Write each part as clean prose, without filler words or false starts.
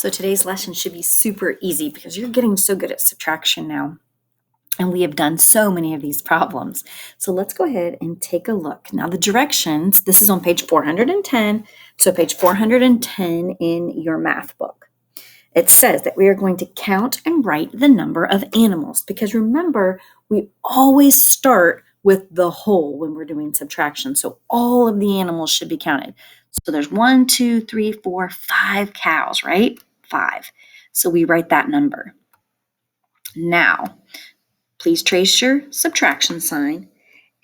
So today's lesson should be super easy because you're getting so good at subtraction now. And we have done so many of these problems. So let's go ahead and take a look. Now the directions, this is on page 410. So page 410 in your math book. It says that we are going to count and write the number of animals because remember, we always start with the whole when we're doing subtraction. So all of the animals should be counted. So there's 1, 2, 3, 4, 5 cows, right? 5. So we write that number. Now, please trace your subtraction sign.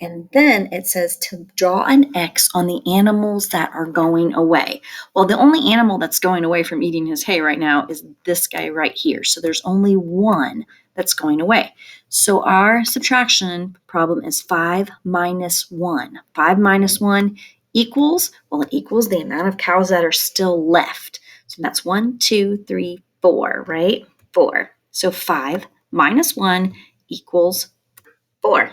And then it says to draw an X on the animals that are going away. Well, the only animal that's going away from eating his hay right now is this guy right here. So there's only one that's going away. So our subtraction problem is 5 minus 1. 5 minus 1 equals, well, it equals the amount of cows that are still left. So that's 1, 2, 3, 4, right? 4. So 5 minus 1 equals 4.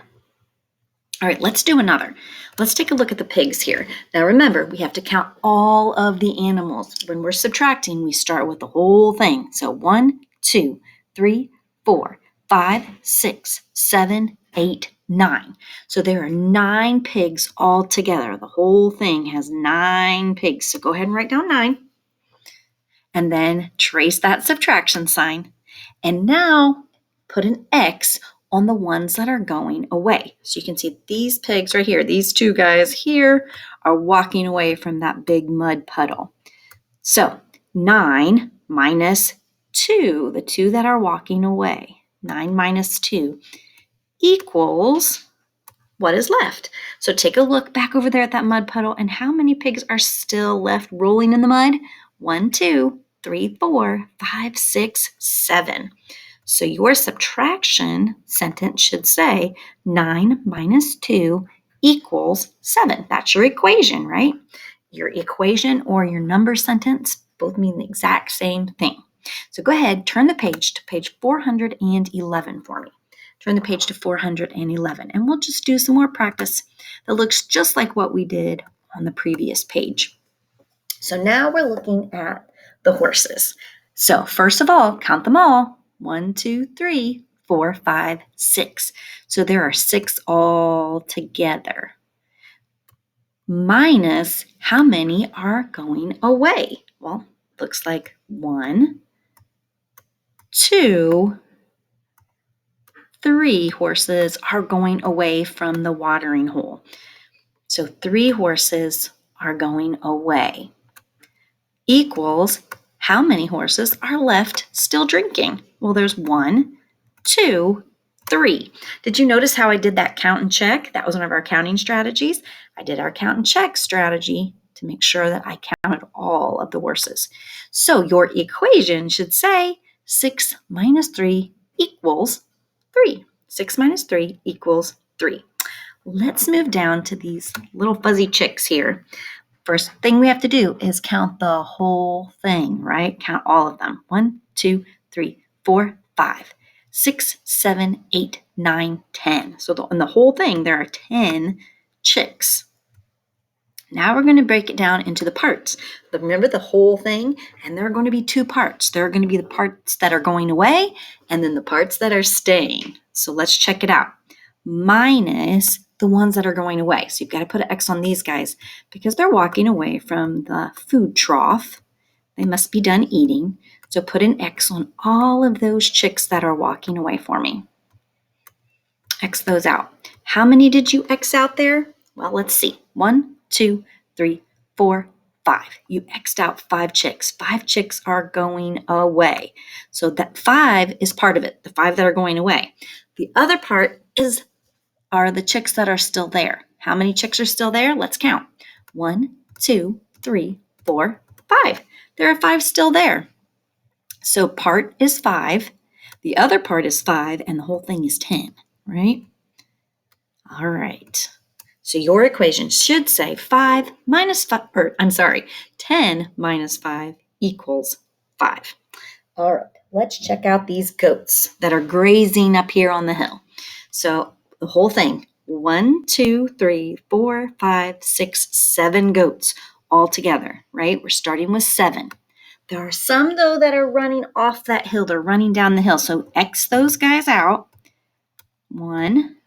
All right, let's do another. Let's take a look at the pigs here. Now remember, we have to count all of the animals. When we're subtracting, we start with the whole thing. So 1, 2, 3, 4, 5, 6, 7, 8, 9. So there are 9 pigs all together. The whole thing has 9 pigs. So go ahead and write down 9. And then trace that subtraction sign. And now put an X on the ones that are going away. So you can see these pigs right here, these 2 guys here are walking away from that big mud puddle. So 9 minus 2, the 2 that are walking away, 9 minus 2 equals what is left. So take a look back over there at that mud puddle and how many pigs are still left rolling in the mud? 1, 2, 3, 4, 5, 6, 7. So your subtraction sentence should say 9 minus 2 equals 7. That's your equation, right? Your equation or your number sentence both mean the exact same thing. So go ahead, turn the page to page 411 for me. Turn the page to 411, and we'll just do some more practice that looks just like what we did on the previous page. So now we're looking at the horses. So first of all, count them all. 1, 2, 3, 4, 5, 6. So there are 6 all together. Minus how many are going away? Well, looks like 1, 2, 3 horses are going away from the watering hole. So 3 horses are going away. Equals how many horses are left still drinking? Well, there's 1, 2, 3. Did you notice how I did that count and check? That was one of our counting strategies. I did our count and check strategy to make sure that I counted all of the horses. So your equation should say 6 minus 3 equals 3. 6 minus 3 equals 3. Let's move down to these little fuzzy chicks here. First thing we have to do is count the whole thing, right? Count all of them. 1, 2, 3, 4, 5, 6, 7, 8, 9, 10. So in the whole thing, there are 10 chicks. Now we're going to break it down into the parts. But remember the whole thing, and there are going to be 2 parts. There are going to be the parts that are going away, and then the parts that are staying. So let's check it out. Minus the ones that are going away. So you've got to put an X on these guys because they're walking away from the food trough. They must be done eating. So put an X on all of those chicks that are walking away for me. X those out. How many did you X out there? Well, let's see. 1, 2, 3, 4, 5. You X'd out 5 chicks. 5 chicks are going away. So that 5 is part of it, the 5 that are going away. The other part are the chicks that are still there. How many chicks are still there? Let's count. 1, 2, 3, 4, 5. There are 5 still there. So part is 5, the other part is 5, and the whole thing is 10, right? All right. So your equation should say 10 minus 5 equals 5. All right, let's check out these goats that are grazing up here on the hill. So the whole thing, 1, 2, 3, 4, 5, 6, 7 goats all together, right? We're starting with 7. There are some, though, that are running off that hill. They're running down the hill. So X those guys out. 1,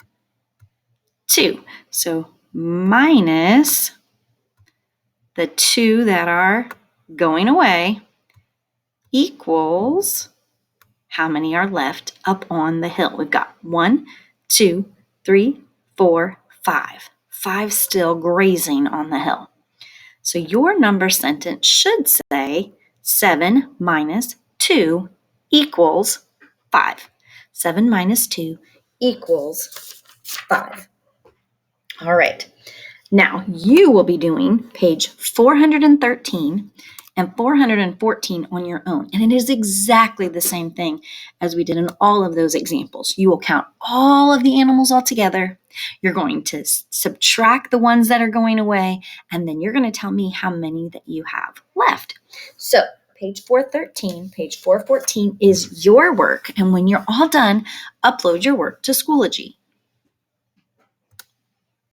2. So minus the 2 that are going away equals how many are left up on the hill. We've got 1, 2, 3, 4, 5. 5 still grazing on the hill. So your number sentence should say 7 minus 2 equals 5. 7 minus 2 equals 5. All right. Now you will be doing page 413 and 414 on your own. And it is exactly the same thing as we did in all of those examples. You will count all of the animals all together. You're going to subtract the ones that are going away, and then you're going to tell me how many that you have left. So page 413, page 414 is your work. And when you're all done, upload your work to Schoology.